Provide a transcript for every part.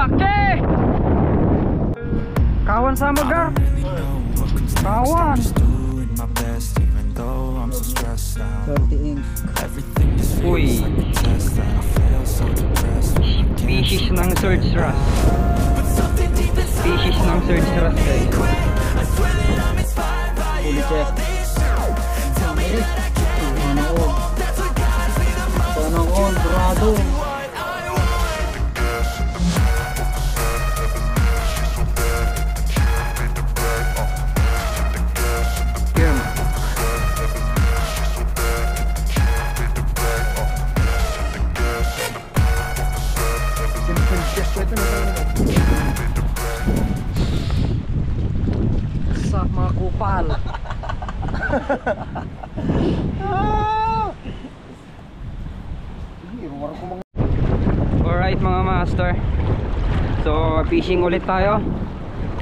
laki! Kawan sama gar. Kawan. 30 inch. Uy. Species ng Surge Ras. Species ng Surge Ras guys. Fully check. Sana all, dorado. Sa mga kupal. Alright mga master, so fishing ulit tayo.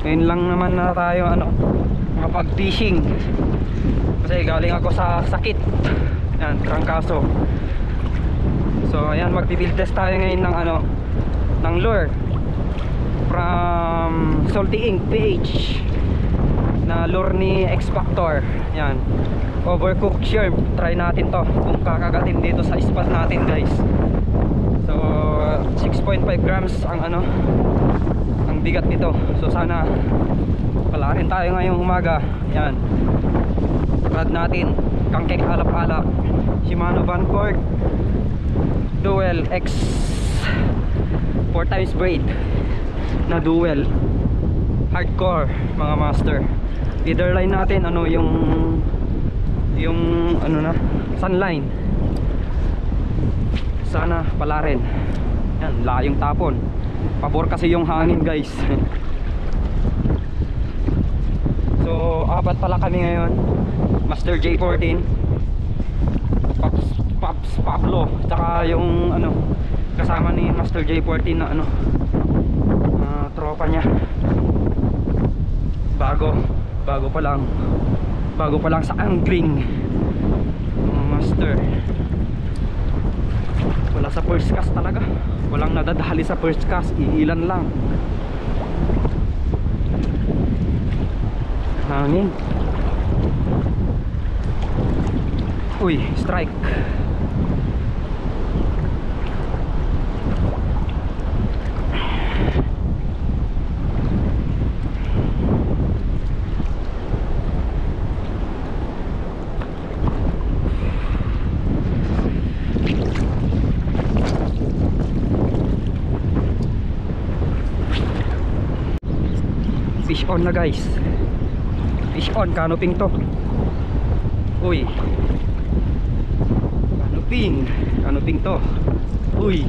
Ngayon lang naman na tayo makapag fishing kasi galing ako sa sakit. Yan, trangkaso. So ayan, magbi-build test tayo ngayon ng ng lure from Salty Ink PH na lure ni X Factor. Yan, overcooked shrimp. Try natin to kung kakagatin dito sa spot natin guys. So 6.5 grams ang ang bigat nito. So sana palarin tayo ngayong umaga. Yan, rod natin Kangkek alap-alap Shimano Vancord Dual X 4 times braid na dual hardcore mga master. Leader line natin yung sunline. Sana pala rin. Yan, layong tapon. Pabor kasi yung hangin guys. So apat pala kami ngayon. Master J14, Pops Pablo, tsaka yung kasama ni Master J14 na tropa niya. Bago pa lang sa angling master. Wala sa first cast talaga. Walang nadadali sa first cast. Iilan lang. Hangin. Uy, strike. Fish on na guys. Fish on, canoping to. Uy, canoping to. Uy.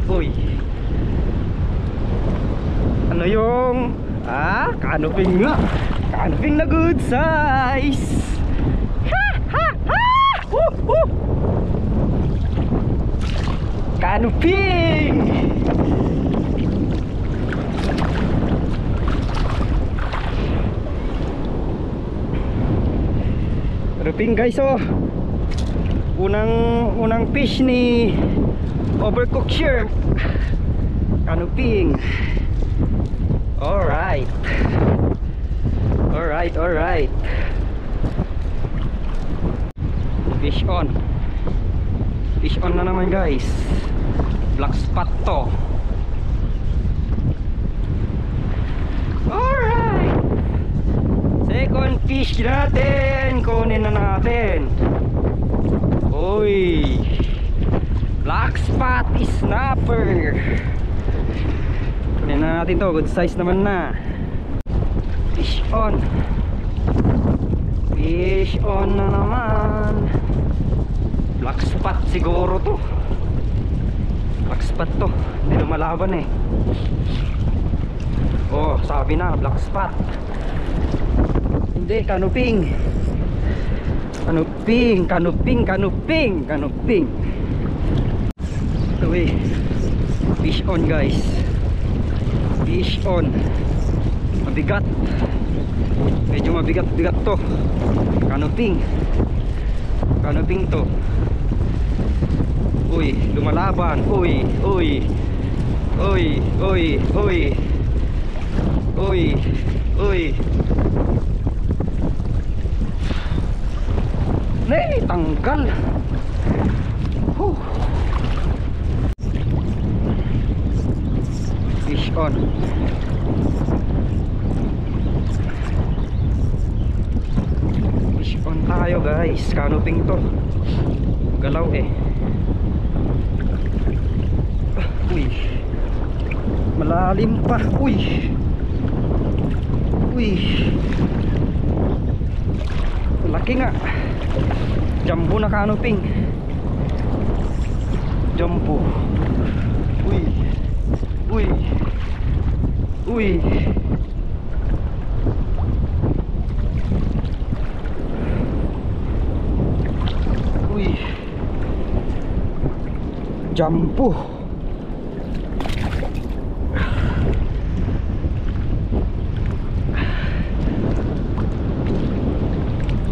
Ano yung canoping nga. Canoping na good size. Canoping. Canoping guys, unang fish ni overcooked shrimp. Canoping. Alright. Fish on na naman guys. Black spot to. Alright, second fish natin. Kunin na natin. Uy, black spot snapper. Kunin na natin to. Good size naman na. Fish on na naman. Black spot siguro to. Black spot to. Hindi na malaban eh. Oh, sabi na black spot. Hindi, canoping. Uy, fish on guys. Fish on. Mabigat. Medyo mabigat to. Canoping to. Uy, lumalaban. Uy. Uy, uy. Nay, tanggal. Huh. Fish on. Fish on tayo guys. Canoping to. Galaw eh. Uy. Malalim pa. Uy. Uy. Laki nga. Jumbo na canoping. Jumbo. Uy. Uy. Uy. Uy. Jumbo.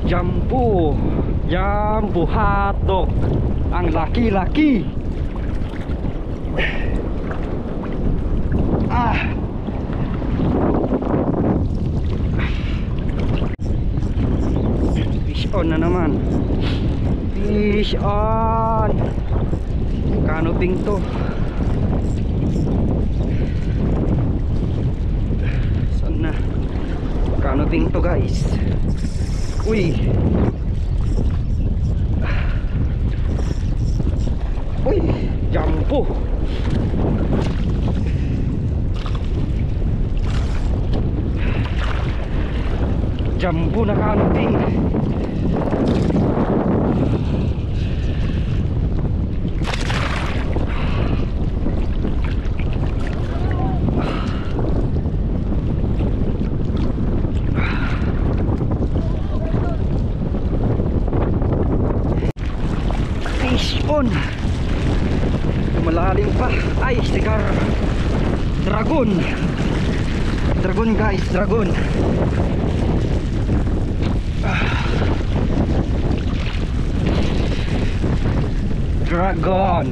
Jumbo. Jumbo hotdog. Ang laki-laki. Ah. Fish on na naman. Fish on. Canoping to. Saan na? Canoping to guys. Uy. Uy, jumbo. Jumbo na canoping. Fish on. Malalim pa. Ay, sigar. Dragon. Dragon guys, dragon. Dragon.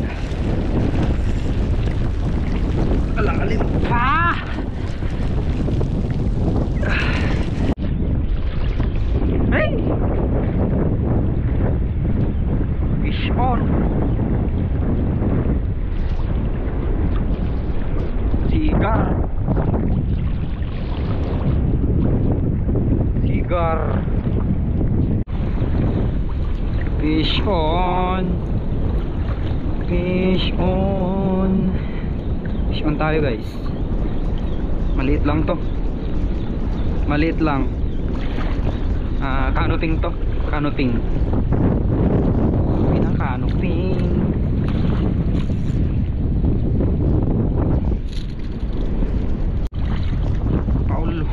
Malalim pa. Hey. Fish on. Sigar. Sigar. Fish on. Fish on. Fish on tayo guys. Maliit lang to. Maliit lang. Canoping to. Canoping. Canoping.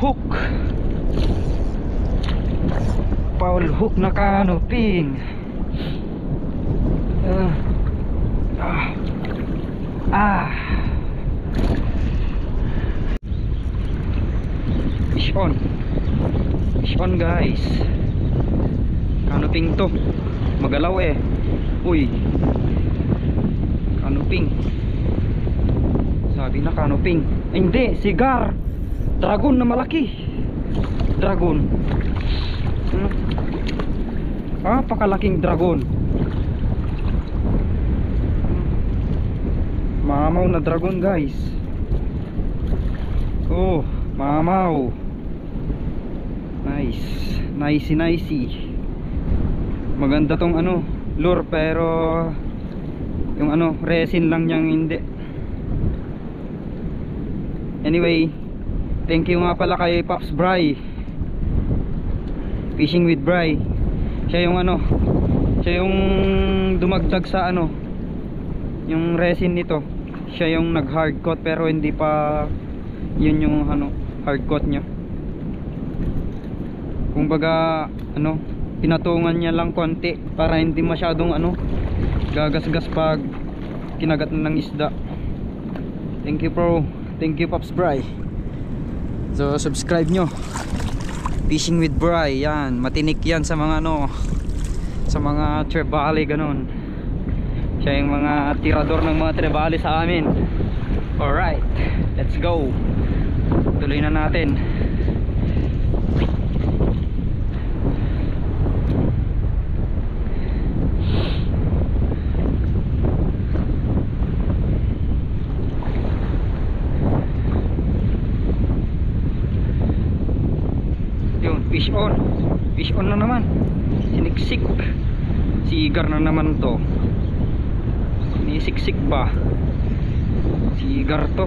Hook. Paul hook na canoping. Fish on. Fish on guys. Canoping to. Magalaw eh. Uy. Canoping. Sabi na canoping. Hindi, sigar. Dragon na malaki. Dragon. Pakalaking dragon. Mamaw na dragon guys. Oh, mamaw. Nice. Nicey. Maganda tong lure pero yung resin lang niyang hindi. Anyway, thank you nga pala kay Pops Bry. Fishing with Bry. Siya yung siya yung dumagdag sa yung resin nito. Siya yung nag hard coat pero hindi pa yun yung hard coat niya. Kumbaga pinatungan niya lang konti para hindi masyadong gagasgas pag kinagat na ng isda. Thank you bro. Thank you Pops Bry. So subscribe nyo. Fishing with Bry, yan, matinik yan sa mga sa mga trevally ganon. Siya yung mga tirador ng mga trevally sa amin. Alright, let's go. Tuloy na natin. Yun, fish on. Fish on na naman. Siniksik. Sigar na naman to. Sinisiksik ba? Sigar to.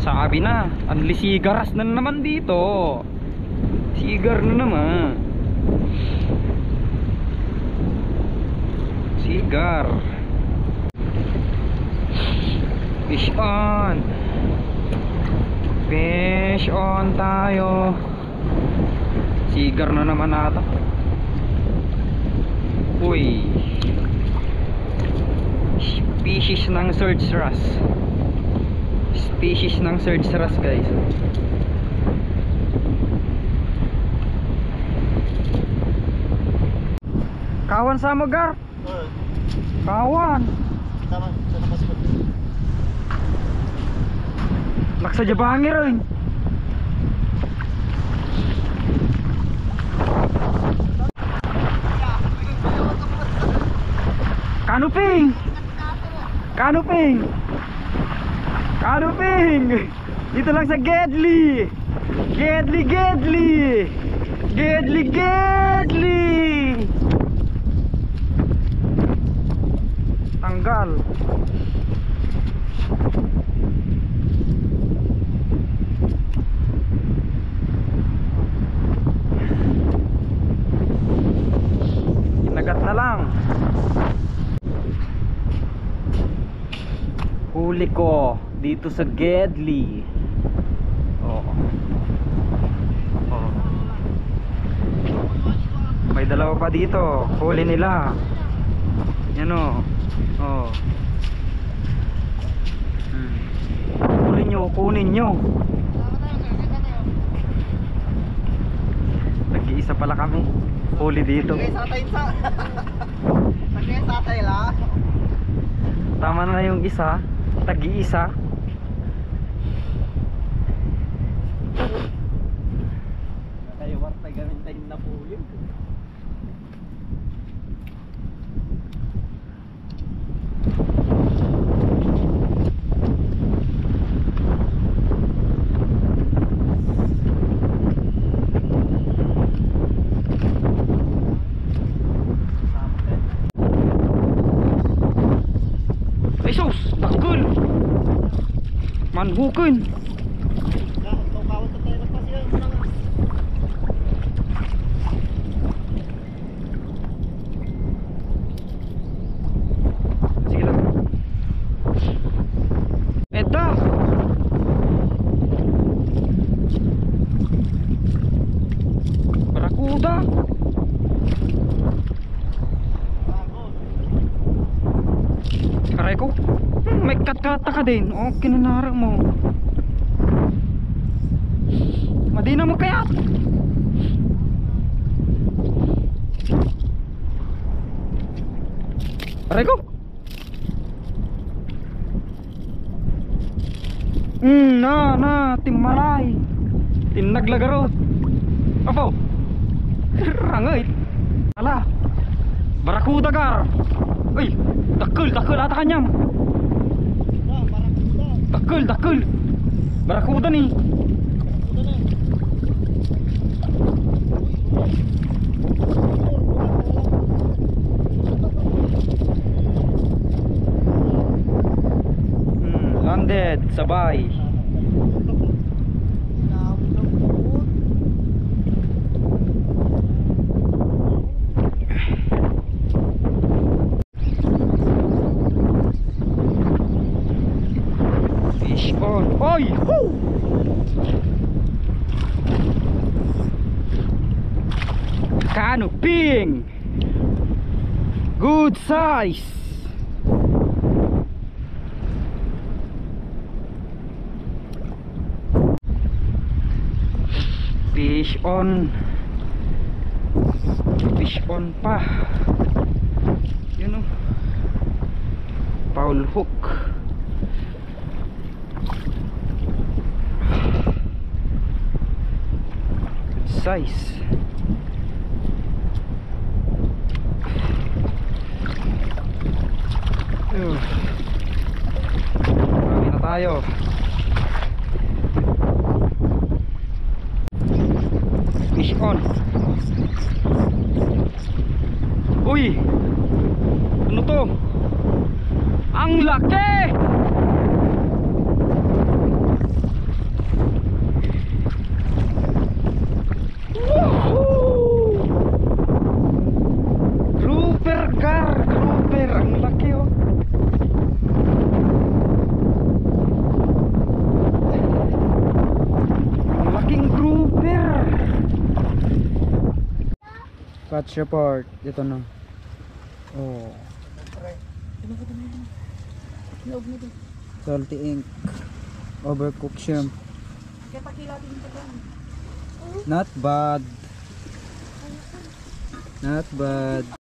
Sabi na, anli sigaras na naman dito. Sigar na naman. Sigar. Fish on. Fish on tayo. Sigar na naman ata. Uy. Species ng surge wrasse. Species ng surge wrasse, guys. Kawan sa magar. Kawan. Tama, sa napasipot. Laksa jabangi rin. Kanuping. Kanuping. Kanuping. Dito lang sa Gedli. Gedli, Gedli. Gedli, Gedli. Tanggal. Nagat na lang. Huli ko dito sa Gedli. Oh. Oh. May dalawa pa dito. Huli nila. Yan o. Oh. Kunin nyo, kunin nyo. Nag-iisa pala kami. Huli dito. Satay la. Tama na yung isa. Tag-iisa. Tayo warta gamit tayo na po yun. Ay sus, takul. Manhukin. Kawat sa tayo nagpasiyan. Sige lang. Eto. Barakuda. Aray ko. May katkata ka din. O, kinanara mo. Madina mo kaya. Aray ko. Timmaray. Tinaglagarot. Apo. Rangay. Ala. Barakuda gar. Uy, dakul ata kanyam. Dakul. Barakuda nih. Landed, sabay. Fish on. Oy! Woo! Canoping. Good size. Fish on. Fish on pa. Yun o. Foul hook. size. Marami na tayo. Fish on. Uy! Ano to? Ang laki! Woohoo! Grouper gar! Grouper! Ang laki oh! Ang laking grouper! Catch report. Ito na. Oh. Salty ink. Overcooked shrimp. Not bad. Not bad.